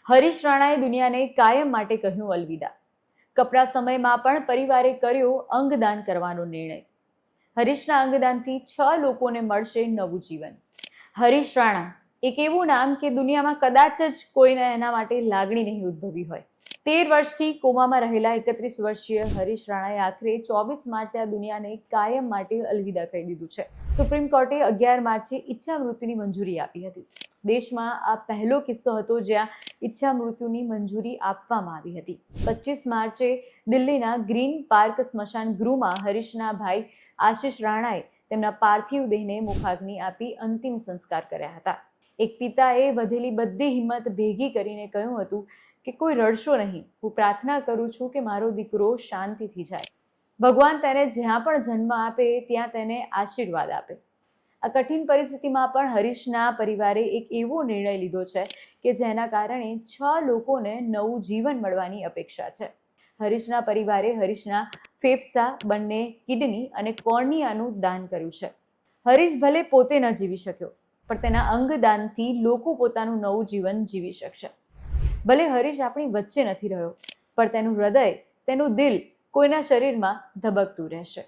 હરીશ રાણાએ દુનિયાને કાયમ માટે કહ્યું અલવિદા. કપરા સમયમાં પણ પરિવારે કર્યો અંગદાન કરવાનો નિર્ણય. હરીશના અંગદાનથી 6 લોકોને મળશે નવું જીવન. હરીશ રાણા એક એવું નામ કે દુનિયામાં કદાચ જ કોઈને એના માટે લાગણી નહીં ઉદ્ભવી હોય. 13 વર્ષથી કોમામાં રહેલા 31 વર્ષીય હરીશ રાણાએ આખરે 24 માર્ચે આ દુનિયાને કાયમ માટે અલવિદા કહી દીધું છે. સુપ્રીમ કોર્ટે 11 માર્ચે ઈચ્છા મૃત્યુની મંજૂરી આપી હતી. દેશમાં આ પહેલો કિસ્સો હતો જ્યાં ઈચ્છા મૃત્યુની મંજૂરી આપવામાં આવી હતી. 25 માર્ચે દિલ્હીના ગ્રીન પાર્ક સ્મશાન ગૃહમાં હરીશના ભાઈ આશિષ રાણાએ તેમના પાર્થિવ દેહને મુખાગ્નિ આપી અંતિમ સંસ્કાર કર્યા હતા. એક પિતાએ વધેલી બધી હિંમત ભેગી કરીને કહ્યું હતું કે કોઈ રડશો નહીં, હું પ્રાર્થના કરું છું કે મારો દીકરો શાંતિથી જાય. ભગવાન તેને જ્યાં પણ જન્મ આપે ત્યાં તેને આશીર્વાદ આપે. આ કઠિન પરિસ્થિતિમાં પણ હરીશના પરિવારે એક એવો નિર્ણય લીધો છે કે જેના કારણે 6 લોકોને નવું જીવન મળવાની અપેક્ષા છે. હરીશના પરિવારે હરીશના ફેફસા, બંને કિડની અને કોર્નિયાનું દાન કર્યું છે. હરીશ ભલે પોતે ન જીવી શક્યો, પણ તેના અંગદાનથી લોકો પોતાનું નવું જીવન જીવી શકશે. ભલે હરીશ આપણી વચ્ચે નથી રહ્યો, પણ તેનું હૃદય, તેનું દિલ કોઈના શરીરમાં ધબકતું રહેશે.